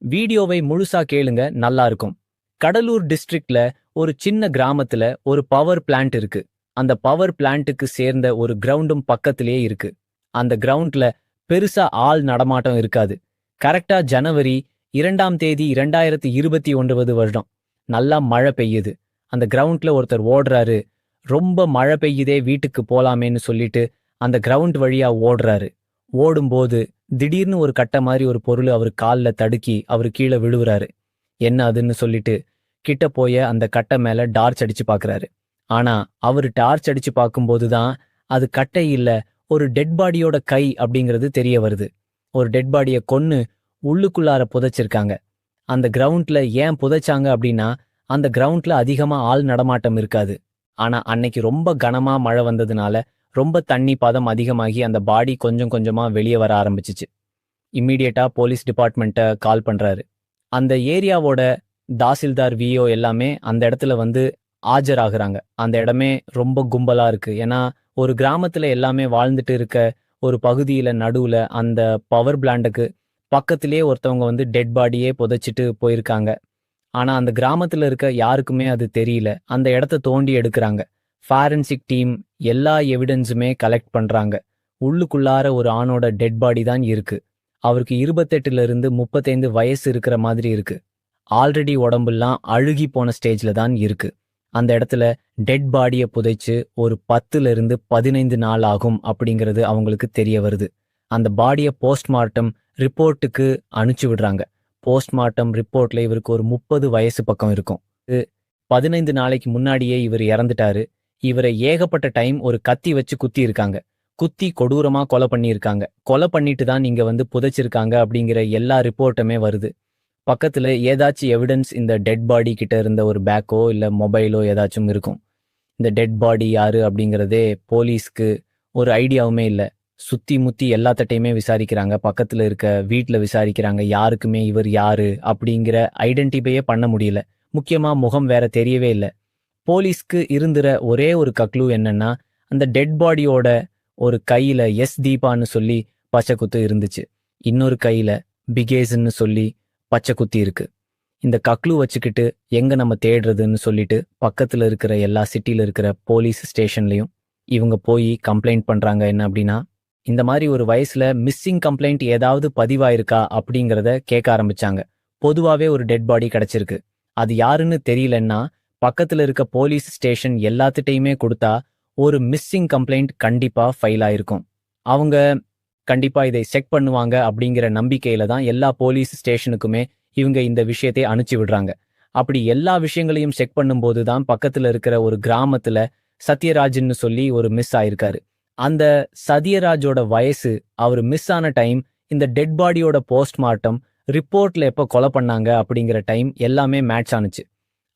வீடியோவை முழுசா கேளுங்க, நல்லா இருக்கும். கடலூர் டிஸ்ட்ரிக்ட்ல ஒரு சின்ன கிராமத்துல ஒரு பவர் பிளான்ட் இருக்கு. அந்த பவர் பிளான்ட்டுக்கு சேர்ந்த ஒரு கிரவுண்டும் பக்கத்திலேயே இருக்கு. அந்த கிரவுண்ட்ல பெருசா ஆள் நடமாட்டம் இருக்காது. கரெக்டா ஜனவரி 2ஆம் தேதி 2029 வருடம். நல்லா மழை பெய்யுது. அந்த கிரவுண்ட்ல ஒருத்தர் ஓடுறாரு. ரொம்ப மழை பெய்யுதே, வீட்டுக்கு போலாமேன்னு சொல்லிட்டு அந்த கிரவுண்ட் வழியா ஓடுறாரு. ஓடும்போது திடீர்னு ஒரு கட்டை மாதிரி ஒரு பொருள் அவர் கால்ல தடுக்கி அவர் கீழே விழுவுறாரு. என்ன அதுன்னு சொல்லிட்டு கிட்ட போய அந்த கட்டை மேல டார்ச் அடிச்சு பார்க்கறாரு. ஆனா அவரு டார்ச் அடிச்சு பார்க்கும்போது தான் அது கட்டை இல்ல, ஒரு டெட் பாடியோட கை அப்படிங்கிறது தெரிய வருது. ஒரு டெட் பாடியை கொன்னு உள்ளுக்குள்ளார புதைச்சிருக்காங்க. அந்த கிரவுண்ட்ல ஏன் புதைச்சாங்க அப்படின்னா, அந்த கிரவுண்ட்ல அதிகமா ஆள் நடமாட்டம் இருக்காது. ஆனா அன்னைக்கு ரொம்ப கனமா மழை வந்ததுனால ரொம்ப தண்ணி பதம் அதிகமாகி அந்த பாடி கொஞ்சம் கொஞ்சமா வெளியே வர ஆரம்பிச்சிச்சு. இம்மீடியட்டா போலீஸ் டிபார்ட்மெண்ட்ட கால் பண்றாரு. அந்த ஏரியாவோட தாசில்தார், விஓ எல்லாமே அந்த இடத்துல வந்து ஆஜராகுறாங்க. அந்த இடமே ரொம்ப கும்பலா இருக்கு. ஏன்னா ஒரு கிராமத்துல எல்லாமே வாழ்ந்துட்டு இருக்க ஒரு பகுதியில நடுவுல அந்த பவர் பிளான்ட்டுக்கு பக்கத்திலேயே ஒருத்தவங்க வந்து டெட் பாடியே புதைச்சிட்டு போயிருக்காங்க. ஆனா அந்த கிராமத்துல இருக்க யாருக்குமே அது தெரியல. அந்த இடத்த தோண்டி எடுக்கிறாங்க. ஃபாரன்சிக் டீம் எல்லா எவிடன்ஸுமே கலெக்ட் பண்றாங்க. உள்ளுக்குள்ளார ஒரு ஆணோட டெட் பாடி தான் இருக்கு. அவருக்கு 28ல இருந்து 35 வயசு இருக்கிற மாதிரி இருக்கு. ஆல்ரெடி உடம்பெல்லாம் அழுகி போன ஸ்டேஜ்ல தான் இருக்கு. அந்த இடத்துல டெட் பாடியை புதைச்சு ஒரு 10ல இருந்து 15 நாள் ஆகும் அப்படிங்கிறது அவங்களுக்கு தெரிய வருது. அந்த பாடியை போஸ்ட்மார்ட்டம் ரிப்போர்ட்டுக்கு அனுப்பிச்சு விடுறாங்க. போஸ்ட்மார்ட்டம் ரிப்போர்ட்ல இவருக்கு ஒரு 30 வயசு பக்கம் இருக்கும். 15 நாளைக்கு முன்னாடியே இவர் இறந்துட்டாரு. இவரை ஏகப்பட்ட டைம் ஒரு கத்தி வச்சு குத்தி இருக்காங்க. குத்தி கொடூரமா கொலை பண்ணியிருக்காங்க. கொலை பண்ணிட்டு தான் இங்க வந்து புதைச்சிருக்காங்க அப்படிங்கிற எல்லா ரிப்போர்ட்டுமே வருது. பக்கத்துல ஏதாச்சும் எவிடன்ஸ் இந்த டெட் பாடி கிட்ட இருந்த ஒரு பேக்கோ இல்ல மொபைலோ ஏதாச்சும் இருக்கும். இந்த டெட் பாடி யாரு அப்படிங்கிறதே போலீஸ்க்கு ஒரு ஐடியாவுமே இல்ல. சுத்தி முத்தி எல்லாத்தட்டையுமே விசாரிக்கிறாங்க. பக்கத்துல இருக்க வீட்ல விசாரிக்கிறாங்க. யாருக்குமே இவர் யாரு அப்படிங்கிற ஐடென்டிஃபையே பண்ண முடியல. முக்கியமா முகம் வேற தெரியவே இல்ல. போலீஸ்க்கு இருந்துற ஒரே ஒரு கக்ளூ என்னன்னா, அந்த டெட் பாடியோட ஒரு கையில எஸ் தீபான்னு சொல்லி பச்சை குத்து இருந்துச்சு. இன்னொரு கையில பிகேஸ்ன்னு சொல்லி பச்சை குத்தி இருக்கு. இந்த கக்ளூ வச்சுக்கிட்டு எங்க நம்ம தேடுறதுன்னு சொல்லிட்டு பக்கத்துல இருக்கிற எல்லா சிட்டில இருக்கிற போலீஸ் ஸ்டேஷன்லயும் இவங்க போய் கம்ப்ளைண்ட் பண்றாங்க. என்ன அப்படின்னா, இந்த மாதிரி ஒரு வயசுல மிஸ்ஸிங் கம்ப்ளைண்ட் ஏதாவது பதிவாயிருக்கா அப்படிங்கிறத கேட்க ஆரம்பிச்சாங்க. பொதுவாவே ஒரு டெட் பாடி கிடைச்சிருக்கு. அது யாருன்னு தெரியலன்னா பக்கத்துல இருக்க போலீஸ் ஸ்டேஷன் எல்லாத்துட்டையுமே கொடுத்தா ஒரு மிஸ்ஸிங் கம்ப்ளைண்ட் கண்டிப்பா ஃபைல் ஆயிருக்கும். அவங்க கண்டிப்பா இதை செக் பண்ணுவாங்க அப்படிங்கிற நம்பிக்கையில தான் எல்லா போலீஸ் ஸ்டேஷனுக்குமே இவங்க இந்த விஷயத்தை அனுப்பிச்சு விடுறாங்க. அப்படி எல்லா விஷயங்களையும் செக் பண்ணும்போது தான் பக்கத்துல இருக்கிற ஒரு கிராமத்துல சத்யராஜ்னு சொல்லி ஒரு மிஸ் ஆயிருக்காரு. அந்த சத்யராஜோட வயசு, அவர் மிஸ் ஆன டைம், இந்த டெட் பாடியோட போஸ்ட்மார்ட்டம் ரிப்போர்ட்ல எப்ப கொலை பண்ணாங்க அப்படிங்கிற டைம் எல்லாமே மேட்ச் ஆனுச்சு.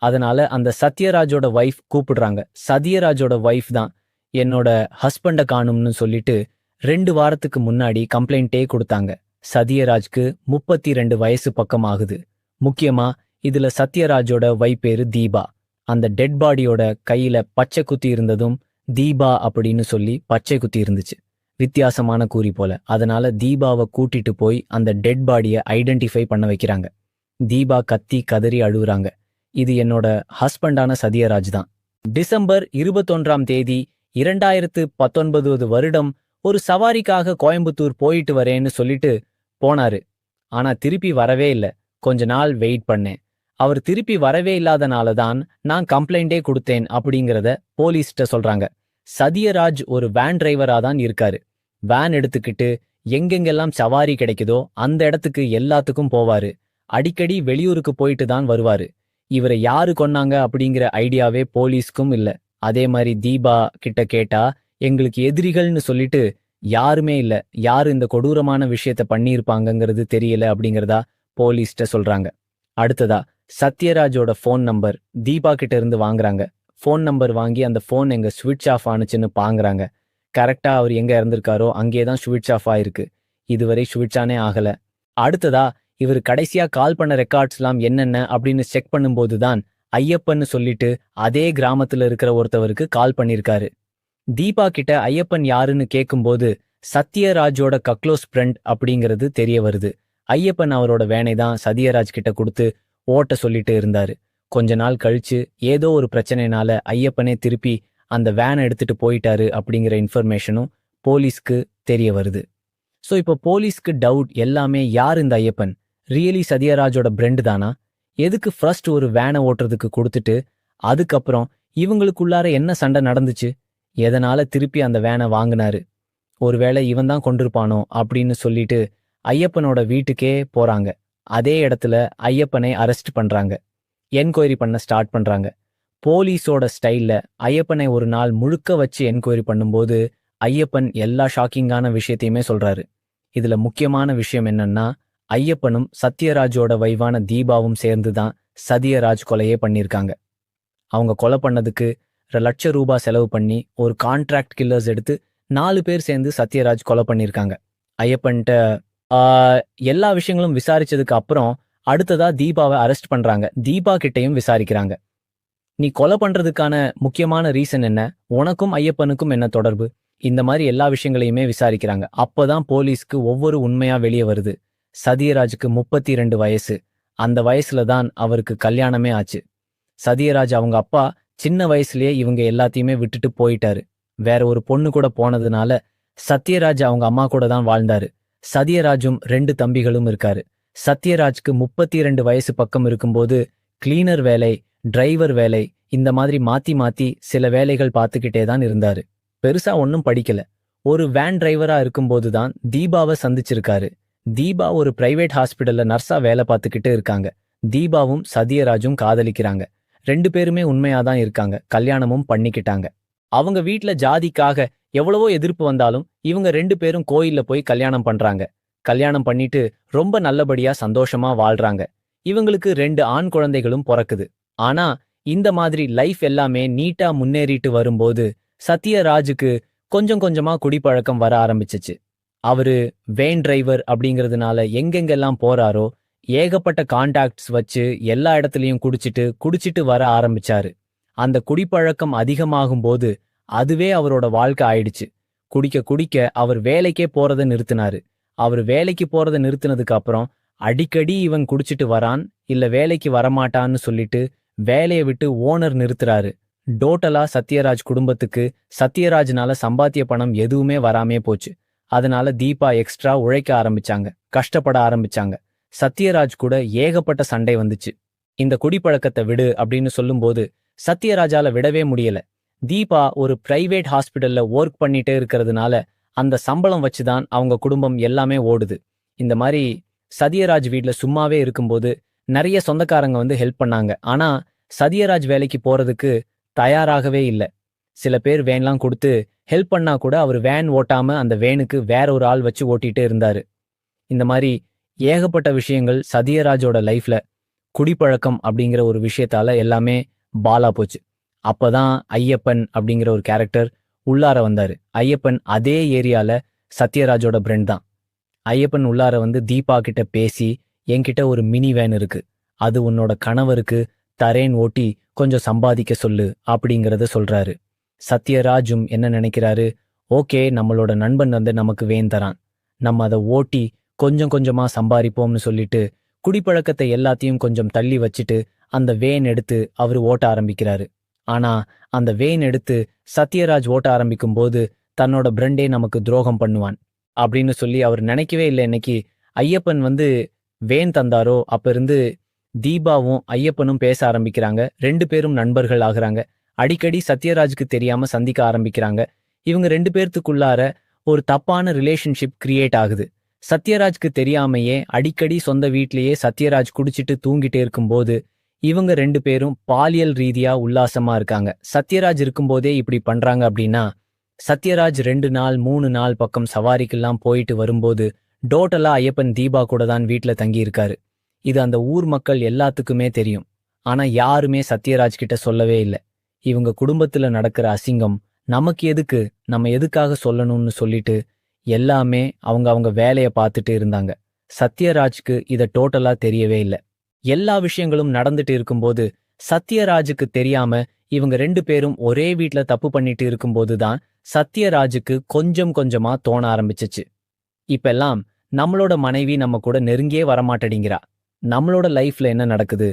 அதனால அந்த சத்யராஜோட வைஃப் கூப்பிடுறாங்க. சத்யராஜோட வைஃப் தான் என்னோட ஹஸ்பண்ட காணும்னு சொல்லிட்டு 2 வாரத்துக்கு முன்னாடி கம்ப்ளைண்டே கொடுத்தாங்க. சத்யராஜ்க்கு 32 வயசு பக்கம் ஆகுது. முக்கியமா இதுல சத்யராஜோட வைஃப் பேரு தீபா. அந்த டெட் பாடியோட கையில பச்சை குத்தி இருந்ததும் தீபா அப்படின்னு சொல்லி பச்சை குத்தி இருந்துச்சு. வித்தியாசமான கூறி போல. அதனால தீபாவை கூட்டிட்டு போய் அந்த டெட் பாடியை ஐடென்டிஃபை பண்ண வைக்கிறாங்க. தீபா கத்தி கதறி அழுகுறாங்க. இது என்னோட ஹஸ்பண்டான சத்யராஜ் தான். டிசம்பர் 21ஆம் தேதி 2019 வருடம் ஒரு சவாரிக்காக கோயம்புத்தூர் போயிட்டு வரேன்னு சொல்லிட்டு போனாரு. ஆனா திருப்பி வரவே இல்ல. கொஞ்ச நாள் வெயிட் பண்ணேன். அவர் திருப்பி வரவே இல்லாதனால தான் நான் கம்ப்ளைண்டே கொடுத்தேன் அப்படிங்கிறத போலீஸ்ட்ட சொல்றாங்க. சத்யராஜ் ஒரு வேன் டிரைவரா தான் இருக்காரு. வேன் எடுத்துக்கிட்டு எங்கெங்கெல்லாம் சவாரி கிடைக்குதோ அந்த இடத்துக்கு எல்லாத்துக்கும் போவாரு. அடிக்கடி வெளியூருக்கு போயிட்டு தான் வருவாரு. இவரை யாரு கொன்னாங்க அப்படிங்கிற ஐடியாவே போலீஸ்க்கும் இல்ல. அதே மாதிரி தீபா கிட்ட கேட்டா எங்களுக்கு எதிரிகள்னு சொல்லிட்டு யாருமே இல்ல. யாரு இந்த கொடூரமான விஷயத்த பண்ணியிருப்பாங்கங்கிறது தெரியல அப்படிங்கிறதா போலீஸ்ட்ட சொல்றாங்க. அடுத்ததா சத்யராஜோட ஃபோன் நம்பர் தீபா கிட்ட இருந்து வாங்குறாங்க. ஃபோன் நம்பர் வாங்கி அந்த ஃபோன் எங்க ஸ்விட்ச் ஆஃப் ஆனுச்சுன்னு பாங்குறாங்க. கரெக்டா அவர் எங்க இறந்திருக்காரோ அங்கேதான் ஸ்விட்ச் ஆஃப் ஆயிருக்கு. இதுவரை ஸ்விட்ச் ஆனே ஆகல. அடுத்ததா இவர் கடைசியா கால் பண்ண ரெக்கார்ட்ஸ்லாம் என்னென்ன அப்படின்னு செக் பண்ணும்போது தான் ஐயப்பன்னு சொல்லிட்டு அதே கிராமத்துல இருக்கிற ஒருத்தவருக்கு கால் பண்ணிருக்காரு. தீபா கிட்ட ஐயப்பன் யாருன்னு கேட்கும்போது சத்யராஜோட கக்ளோஸ் ஃப்ரெண்ட் அப்படிங்கிறது தெரிய வருது. ஐயப்பன் அவரோட வேனை தான் சத்யராஜ் கிட்ட கொடுத்து ஓட்ட சொல்லிட்டு இருந்தாரு. கொஞ்ச நாள் கழிச்சு ஏதோ ஒரு பிரச்சனைனால ஐயப்பனே திருப்பி அந்த வேனை எடுத்துட்டு போயிட்டாரு அப்படிங்கிற இன்ஃபர்மேஷனும் போலீஸ்க்கு தெரிய வருது. ஸோ இப்போ போலீஸ்க்கு டவுட் எல்லாமே யார் இந்த ஐயப்பன், ரியலி சத்யராஜோட பிரெண்ட் தானா? எதுக்கு ஃபர்ஸ்ட் ஒரு வேனை ஓட்டுறதுக்கு கொடுத்துட்டு அதுக்கப்புறம் இவங்களுக்குள்ளார என்ன சண்டை நடந்துச்சு, எதனால திருப்பி அந்த வேனை வாங்கினாரு, ஒருவேளை இவன் தான் கொண்டிருப்பானோ அப்படின்னு சொல்லிட்டு ஐயப்பனோட வீட்டுக்கே போறாங்க. அதே இடத்துல ஐயப்பனை அரெஸ்ட் பண்றாங்க. என்கொயரி பண்ண ஸ்டார்ட் பண்றாங்க. போலீஸோட ஸ்டைல்ல ஐயப்பனை ஒரு நாள் முழுக்க வச்சு என்கொயரி பண்ணும்போது ஐயப்பன் எல்லா ஷாக்கிங்கான விஷயத்தையுமே சொல்றாரு. இதுல முக்கியமான விஷயம் என்னன்னா, ஐயப்பனும் சத்யராஜோட வைவான தீபாவும் சேர்ந்து தான் சத்யராஜ் கொலையே பண்ணியிருக்காங்க. அவங்க கொலை பண்ணதுக்கு ₹1,00,000 செலவு பண்ணி ஒரு கான்ட்ராக்ட் கில்லர்ஸ் எடுத்து 4 பேர் சேர்ந்து சத்யராஜ் கொலை பண்ணியிருக்காங்க. ஐயப்பன்ட்ட எல்லா விஷயங்களும் விசாரிச்சதுக்கு அப்புறம் அடுத்ததா தீபாவை அரெஸ்ட் பண்றாங்க. தீபா கிட்டையும் விசாரிக்கிறாங்க. நீ கொலை பண்றதுக்கான முக்கியமான ரீசன் என்ன, உனக்கும் ஐயப்பனுக்கும் என்ன தொடர்பு, இந்த மாதிரி எல்லா விஷயங்களையுமே விசாரிக்கிறாங்க. அப்பதான் போலீஸ்க்கு ஒவ்வொரு உண்மையா வெளியே வருது. சத்யராஜுக்கு 32 வயசு. அந்த வயசுல தான் அவருக்கு கல்யாணமே ஆச்சு. சத்யராஜ் அவங்க அப்பா சின்ன வயசுலயே இவங்க எல்லாத்தையுமே விட்டுட்டு போயிட்டாரு. வேற ஒரு பொண்ணு கூட போனதுனால சத்யராஜ் அவங்க அம்மா கூட தான் வாழ்ந்தாரு. சத்யராஜும் 2 தம்பிகளும் இருக்காரு. சத்யராஜ்க்கு 32 வயசு பக்கம் இருக்கும்போது கிளீனர் வேலை, டிரைவர் வேலை, இந்த மாதிரி மாத்தி மாத்தி சில வேலைகள் பார்த்துக்கிட்டே தான் இருந்தாரு. பெருசா ஒன்னும் படிக்கல. ஒரு வேன் டிரைவரா இருக்கும்போது தான் தீபாவை சந்திச்சிருக்காரு. தீபா ஒரு பிரைவேட் ஹாஸ்பிடல்ல நர்ஸா வேலை பார்த்துக்கிட்டு இருக்காங்க. தீபாவும் சத்யராஜும் காதலிக்கிறாங்க. 2 பேருமே உண்மையாதான் இருக்காங்க. கல்யாணமும் பண்ணிக்கிட்டாங்க. அவங்க வீட்ல ஜாதிக்காக எவ்வளவோ எதிர்ப்பு வந்தாலும் இவங்க 2 பேரும் கோயில்ல போய் கல்யாணம் பண்றாங்க. கல்யாணம் பண்ணிட்டு ரொம்ப நல்லபடியா சந்தோஷமா வாழ்றாங்க. இவங்களுக்கு 2 ஆண் குழந்தைகளும் பிறக்குது. ஆனா இந்த மாதிரி லைஃப் எல்லாமே நீட்டா முன்னேறிட்டு வரும்போது சத்யராஜுக்கு கொஞ்சம் கொஞ்சமா குடிப்பழக்கம் வர ஆரம்பிச்சிச்சு. அவரு வேன் டிரைவர் அப்படிங்கிறதுனால எங்கெங்கெல்லாம் போறாரோ ஏகப்பட்ட கான்டாக்ட்ஸ் வச்சு எல்லா இடத்துலயும் குடிச்சிட்டு வர ஆரம்பிச்சாரு. அந்த குடிப்பழக்கம் அதிகமாகும் போது அதுவே அவரோட வாழ்க்கை ஆயிடுச்சு. குடிக்க குடிக்க அவர் வேலைக்கே போறதை நிறுத்தினாரு. அவர் வேலைக்கு போறதை நிறுத்தினதுக்கு அப்புறம் அடிக்கடி இவன் குடிச்சிட்டு வரான் இல்ல வேலைக்கு வரமாட்டான்னு சொல்லிட்டு வேலையை விட்டு ஓனர் நிறுத்துறாரு. டோட்டலா சத்யராஜ் குடும்பத்துக்கு சத்யராஜ்னால சம்பாத்திய பணம் எதுவுமே வராமே போச்சு. அதனால தீபா எக்ஸ்ட்ரா உழைக்க ஆரம்பிச்சாங்க, கஷ்டப்பட ஆரம்பிச்சாங்க. சத்யராஜ் கூட ஏகப்பட்ட சண்டை வந்துச்சு. இந்த குடிப்பழக்கத்தை விடு அப்படின்னு சொல்லும்போது சத்யராஜால விடவே முடியல. தீபா ஒரு பிரைவேட் ஹாஸ்பிடல்ல ஒர்க் பண்ணிட்டே இருக்கிறதுனால அந்த சம்பளம் வச்சுதான் அவங்க குடும்பம் எல்லாமே ஓடுது. இந்த மாதிரி சத்யராஜ் வீட்ல சும்மாவே இருக்கும்போது நிறைய சொந்தக்காரங்க வந்து ஹெல்ப் பண்ணாங்க. ஆனா சத்யராஜ் வேலைக்கு போறதுக்கு தயாராகவே இல்லை. சில பேர் வேன்லாம் கொடுத்து ஹெல்ப் பண்ணா கூட அவர் வேன் ஓட்டாம அந்த வேனுக்கு வேற ஒரு ஆள் வச்சு ஓட்டிட்டே இருந்தாரு. இந்த மாதிரி ஏகப்பட்ட விஷயங்கள் சத்யராஜோட லைஃப்ல குடிப்பழக்கம் அப்படிங்கிற ஒரு விஷயத்தால எல்லாமே பாலா போச்சு. அப்பதான் ஐயப்பன் அப்படிங்கிற ஒரு கேரக்டர் உள்ளார வந்தாரு. ஐயப்பன் அதே ஏரியால சத்யராஜோட பிரெண்ட் தான். ஐயப்பன் உள்ளார வந்து தீபா கிட்ட பேசி, என்கிட்ட ஒரு மினி வேன் இருக்கு, அது உன்னோட கணவருக்கு தரேன், ஓட்டி கொஞ்சம் சம்பாதிக்க சொல்லு அப்படிங்கறத சொல்றாரு. சத்யராஜும் என்ன நினைக்கிறாரு, ஓகே நம்மளோட நண்பன் வந்து நமக்கு வேன் தரான், நம்ம அதை ஓட்டி கொஞ்சம் கொஞ்சமா சம்பாதிப்போம்னு சொல்லிட்டு குடிப்பழக்கத்தை எல்லாத்தையும் கொஞ்சம் தள்ளி வச்சுட்டு அந்த வேன் எடுத்து அவரு ஓட்ட ஆரம்பிக்கிறாரு. ஆனா அந்த வேன் எடுத்து சத்யராஜ் ஓட்ட ஆரம்பிக்கும் போது தன்னோட பிரெண்டே நமக்கு துரோகம் பண்ணுவான் அப்படின்னு சொல்லி அவர் நினைக்கவே இல்லை. இன்னைக்கு ஐயப்பன் வந்து வேன் தந்தாரோ அப்ப இருந்து தீபாவும் ஐயப்பனும் பேச ஆரம்பிக்கிறாங்க. 2 பேரும் நண்பர்கள் ஆகுறாங்க. அடிக்கடி சத்யராஜுக்கு தெரியாம சந்திக்க ஆரம்பிக்கிறாங்க. இவங்க 2 பேர்த்துக்குள்ளார ஒரு தப்பான ரிலேஷன்ஷிப் கிரியேட் ஆகுது. சத்யராஜ்க்கு தெரியாமையே அடிக்கடி சொந்த வீட்லயே சத்யராஜ் குடிச்சிட்டு தூங்கிட்டே இருக்கும்போது இவங்க 2 பேரும் பாலியல் ரீதியா உல்லாசமா இருக்காங்க. சத்யராஜ் இருக்கும்போதே இப்படி பண்றாங்க அப்படின்னா சத்யராஜ் 2 நாள் 3 நாள் பக்கம் சவாரிக்கெல்லாம் போயிட்டு வரும்போது டோட்டலா ஐயப்பன் தீபா கூட தான் வீட்ல தங்கி இருக்காரு. இது அந்த ஊர் மக்கள் எல்லாத்துக்குமே தெரியும். ஆனா யாருமே சத்யராஜ் கிட்ட சொல்லவே இல்லை. இவங்க குடும்பத்துல நடக்கிற அசிங்கம் நமக்கு எதுக்கு, நம்ம எதுக்காக சொல்லணும்னு சொல்லிட்டு எல்லாமே அவங்க வேலையை பார்த்துட்டு இருந்தாங்க. சத்யராஜ்க்கு இத டோட்டலா தெரியவே இல்லை. எல்லா விஷயங்களும் நடந்துட்டு இருக்கும்போது சத்யராஜுக்கு தெரியாம இவங்க 2 பேரும் ஒரே வீட்ல தப்பு பண்ணிட்டு இருக்கும்போது தான் சத்யராஜுக்கு கொஞ்சம் கொஞ்சமா தோண ஆரம்பிச்சிச்சு. இப்பெல்லாம் நம்மளோட மனைவி நம்ம கூட நெருங்கியே வரமாட்டேங்கிறா. நம்மளோட லைஃப்ல என்ன நடக்குது?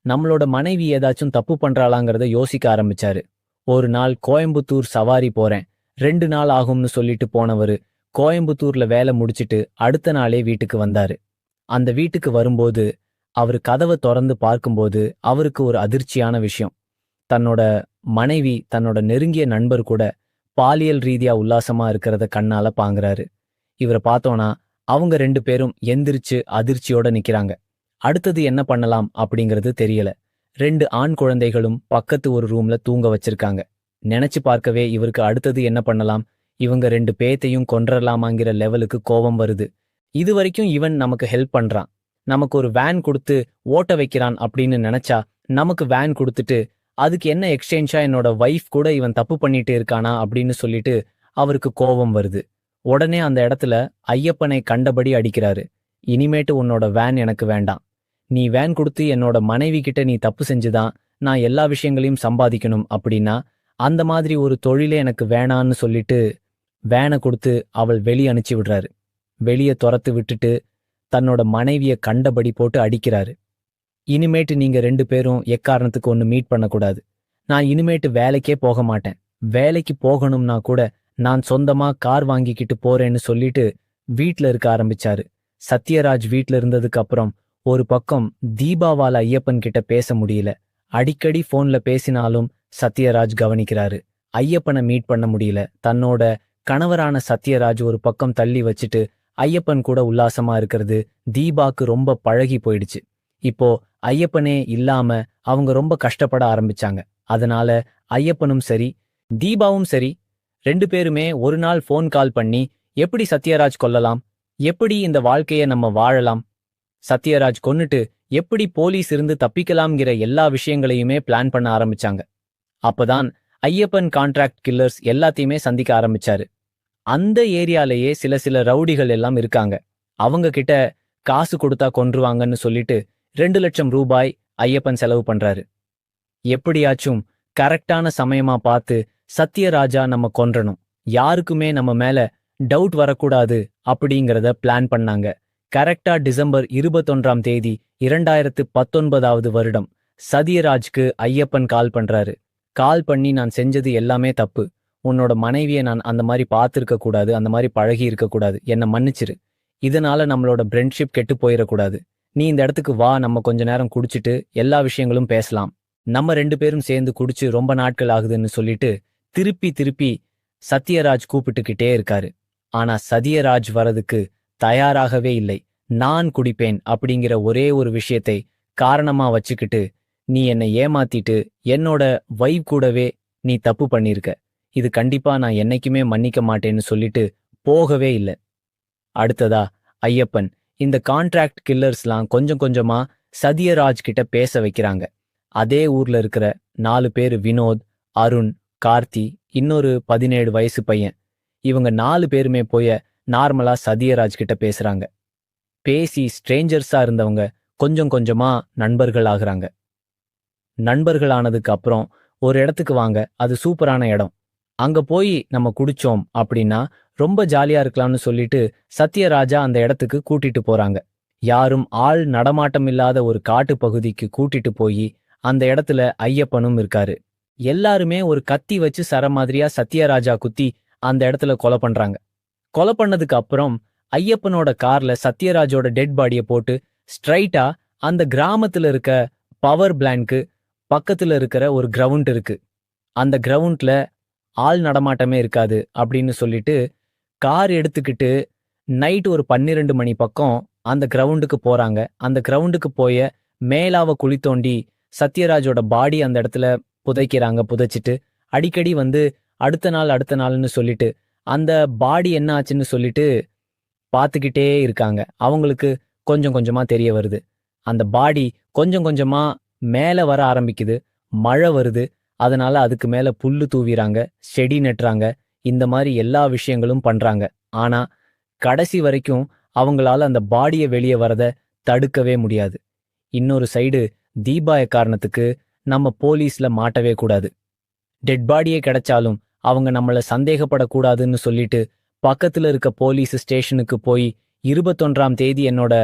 நம்மளோட மனைவி ஏதாச்சும் தப்பு பண்றாளாங்கிறத யோசிக்க ஆரம்பிச்சாரு. ஒரு நாள் கோயம்புத்தூர் சவாரி போறேன், 2 நாள் ஆகும்னு சொல்லிட்டு போனவரு கோயம்புத்தூர்ல வேலை முடிச்சிட்டு அடுத்த நாளே வீட்டுக்கு வந்தாரு. அந்த வீட்டுக்கு வரும்போது அவரு கதவை திறந்து பார்க்கும்போது அவருக்கு ஒரு அதிர்ச்சியான விஷயம். தன்னோட மனைவி தன்னோட நெருங்கிய நண்பர் கூட பாலியல் ரீதியா உல்லாசமா இருக்கிறத கண்ணால பாங்குறாரு. இவரை பார்த்தோன்னா அவங்க 2 பேரும் எந்திரிச்சு அதிர்ச்சியோட நிக்கிறாங்க. அடுத்தது என்ன பண்ணலாம் அப்படிங்கிறது தெரியல. 2 ஆண் குழந்தைகளும் பக்கத்து ஒரு ரூம்ல தூங்க வச்சிருக்காங்க. நினைச்சு பார்க்கவே இவருக்கு அடுத்தது என்ன பண்ணலாம், இவங்க 2 பேத்தையும் கொன்றலாமாங்கிற லெவலுக்கு கோபம் வருது. இதுவரைக்கும் இவன் நமக்கு ஹெல்ப் பண்றான், நமக்கு ஒரு வேன் கொடுத்து ஓட்ட வைக்கிறான் அப்படின்னு நினைச்சா, நமக்கு வேன் கொடுத்துட்டு அதுக்கு என்ன எக்ஸ்சேஞ்சா என்னோட வைஃப் கூட இவன் தப்பு பண்ணிட்டு இருக்கானா அப்படின்னு சொல்லிட்டு அவருக்கு கோபம் வருது. உடனே அந்த இடத்துல ஐயப்பனை கண்டபடி அடிக்கிறாரு. இனிமேட்டு உன்னோட வேன் எனக்கு வேண்டாம். நீ வேன் கொடுத்து என்னோட மனைவி கிட்ட நீ தப்பு செஞ்சுதான் நான் எல்லா விஷயங்களையும் சம்பாதிக்கணும் அப்படின்னா அந்த மாதிரி ஒரு தொழிலே எனக்கு வேணான்னு சொல்லிட்டு வேனை கொடுத்து அவள் வெளியே அனுப்பிச்சு விடுறாரு. வெளியே துரத்து விட்டுட்டு தன்னோட மனைவிய கண்டபடி போட்டு அடிக்கிறாரு. இனிமேட்டு நீங்க 2 பேரும் எக்காரணத்துக்கு ஒன்று மீட் பண்ணக்கூடாது. நான் இனிமேட்டு வேலைக்கே போக மாட்டேன். வேலைக்கு போகணும்னா கூட நான் சொந்தமா கார் வாங்கிக்கிட்டு போறேன்னு சொல்லிட்டு வீட்ல இருக்க ஆரம்பிச்சாரு. சத்யராஜ் வீட்ல இருந்ததுக்கு அப்புறம் ஒரு பக்கம் தீபாவால ஐயப்பன் கிட்ட பேச முடியல. அடிக்கடி போன்ல பேசினாலும் சத்யராஜ் கவனிக்கிறாரு. ஐயப்பனை மீட் பண்ண முடியல. தன்னோட கணவரான சத்யராஜ் ஒரு பக்கம் தள்ளி வச்சுட்டு ஐயப்பன் கூட உல்லாசமா இருக்கிறது தீபாக்கு ரொம்ப பழகி போயிடுச்சு. இப்போ ஐயப்பனே இல்லாம அவங்க ரொம்ப கஷ்டப்பட ஆரம்பிச்சாங்க. அதனால ஐயப்பனும் சரி தீபாவும் சரி 2 பேருமே ஒரு நாள் போன் கால் பண்ணி எப்படி சத்யராஜ் கொல்லலாம், எப்படி இந்த வாழ்க்கைய நம்ம வாழலாம், சத்யராஜ் கொன்னுட்டு எப்படி போலீஸ் இருந்து தப்பிக்கலாம்ங்கிற எல்லா விஷயங்களையுமே பிளான் பண்ண ஆரம்பிச்சாங்க. அப்பதான் ஐயப்பன் கான்ட்ராக்ட் கில்லர்ஸ் எல்லாத்தையுமே சந்திக்க ஆரம்பிச்சாரு. அந்த ஏரியாலேயே சில ரவுடிகள் எல்லாம் இருக்காங்க. அவங்க கிட்ட காசு கொடுத்தா கொன்றுவாங்கன்னு சொல்லிட்டு 2 லட்சம் ரூபாய் ஐயப்பன் செலவு பண்றாரு. எப்படியாச்சும் கரெக்டான சமயமா பார்த்து சத்யராஜா நம்ம கொன்றணும், யாருக்குமே நம்ம மேல டவுட் வரக்கூடாது அப்படிங்கிறத பிளான் பண்ணாங்க. கரெக்டா டிசம்பர் 21ஆம் தேதி 2019ஆவது வருடம் சத்யராஜ்க்கு ஐயப்பன் கால் பண்றாரு. கால் பண்ணி நான் செஞ்சது எல்லாமே தப்பு. உன்னோட மனைவியை நான் அந்த மாதிரி பார்த்துருக்க கூடாது, அந்த மாதிரி பழகி இருக்கக்கூடாது, என்னை மன்னிச்சிரு. இதனால நம்மளோட ஃப்ரெண்ட்ஷிப் கெட்டு போயிடக்கூடாது. நீ இந்த இடத்துக்கு வா, நம்ம கொஞ்ச நேரம் குடிச்சிட்டு எல்லா விஷயங்களும் பேசலாம். நம்ம 2 பேரும் சேர்ந்து குடிச்சு ரொம்ப நாட்கள் ஆகுதுன்னு சொல்லிட்டு திருப்பி சத்யராஜ் கூப்பிட்டுக்கிட்டே இருக்காரு. ஆனா சத்யராஜ் வரதுக்கு தயாராகவே இல்லை. நான் குடிப்பேன் அப்படிங்கிற ஒரே ஒரு விஷயத்தை காரணமா வச்சுக்கிட்டு நீ என்னை ஏமாத்திட்டு என்னோட வைஃப் கூடவே நீ தப்பு பண்ணிருக்க, இது கண்டிப்பா நான் என்னைக்குமே மன்னிக்க மாட்டேன்னு சொல்லிட்டு போகவே இல்லை. அடுத்ததா ஐயப்பன் இந்த கான்ட்ராக்ட் கில்லர்ஸ்லாம் கொஞ்சம் கொஞ்சமா சத்யராஜ் கிட்ட பேச வைக்கிறாங்க. அதே ஊர்ல இருக்கிற 4 பேரு வினோத், அருண், கார்த்தி, இன்னொரு 17 வயசு பையன், இவங்க 4 பேருமே போய நார்மலா சத்யராஜ் கிட்ட பேசுறாங்க. பேசி ஸ்ட்ரேஞ்சர்ஸா இருந்தவங்க கொஞ்சம் கொஞ்சமா நண்பர்கள் ஆகுறாங்க. நண்பர்கள் ஆனதுக்கு அப்புறம் ஒரு இடத்துக்கு வாங்க, அது சூப்பரான இடம், அங்க போய் நம்ம குடிச்சோம் அப்படின்னா ரொம்ப ஜாலியா இருக்கலாம்னு சொல்லிட்டு சத்யராஜா அந்த இடத்துக்கு கூட்டிட்டு போறாங்க. யாரும் ஆள் நடமாட்டம் இல்லாத ஒரு காட்டு பகுதிக்கு கூட்டிட்டு போய் அந்த இடத்துல ஐயப்பனும் இருக்காரு. எல்லாருமே ஒரு கத்தி வச்சு சர மாதிரியா சத்யராஜா குத்தி அந்த இடத்துல கொலை பண்றாங்க. கொலை பண்ணதுக்கு அப்புறம் ஐயப்பனோட கார்ல சத்யராஜோட டெட் பாடியை போட்டு ஸ்ட்ரைட்டா அந்த கிராமத்துல இருக்க பவர் பிளான்க்கு பக்கத்துல இருக்கிற ஒரு கிரவுண்ட் இருக்கு. அந்த கிரவுண்ட்ல ஆள் நடமாட்டமே இருக்காது அப்படின்னு சொல்லிட்டு கார் எடுத்துக்கிட்டு நைட் ஒரு 12 மணி பக்கம் அந்த கிரவுண்டுக்கு போறாங்க. அந்த கிரவுண்டுக்கு போய மேலாவ குழி தோண்டி சத்யராஜோட பாடி அந்த இடத்துல புதைக்கிறாங்க. புதைச்சிட்டு அடிக்கடி வந்து அடுத்த நாள்னு சொல்லிட்டு அந்த பாடி என்ன ஆச்சுன்னு சொல்லிட்டு பார்த்துக்கிட்டே இருக்காங்க. அவங்களுக்கு கொஞ்சம் கொஞ்சமா தெரிய வருது, அந்த பாடி கொஞ்சம் கொஞ்சமா மேல வர ஆரம்பிக்குது. மழை வருது, அதனால அதுக்கு மேல புல்லு தூவிறாங்க, செடி நட்டுறாங்க, இந்த மாதிரி எல்லா விஷயங்களும் பண்றாங்க. ஆனா கடைசி வரைக்கும் அவங்களால அந்த பாடியை வெளியே வரத தடுக்கவே முடியாது. இன்னொரு சைடு தீபா காரணத்துக்கு நம்ம போலீஸ்ல மாட்டவே கூடாது. டெட் பாடியே கிடைச்சாலும் அவங்க நம்மள சந்தேகப்படக்கூடாதுன்னு சொல்லிட்டு பக்கத்துல இருக்க போலீஸ் ஸ்டேஷனுக்கு போய் 21ஆம் தேதி என்னோட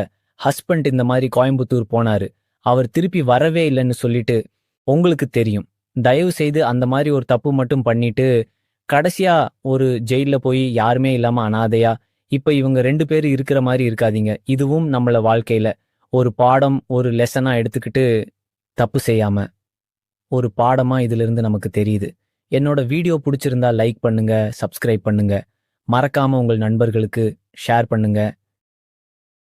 ஹஸ்பண்ட் இந்த மாதிரி கோயம்புத்தூர் போனாரு. அவர் திருப்பி வரவே இல்லைன்னு சொல்லிட்டு உங்களுக்கு தெரியும். தயவு செய்து அந்த மாதிரி ஒரு தப்பு மட்டும் பண்ணிட்டு கடைசியா ஒரு ஜெயில்ல போய் யாருமே இல்லாம அனாதையா இப்ப இவங்க 2 பேர் இருக்கிற மாதிரி இருக்காதீங்க. இதுவும் நம்மள வாழ்க்கையில ஒரு பாடம், ஒரு லெசனா எடுத்துக்கிட்டு தப்பு செய்யாம ஒரு பாடமா இதிலிருந்து நமக்கு தெரியுது. என்னோட வீடியோ பிடிச்சிருந்தா லைக் பண்ணுங்க, சப்ஸ்கிரைப் பண்ணுங்க. மறக்காம உங்கள் நண்பர்களுக்கு ஷேர் பண்ணுங்க.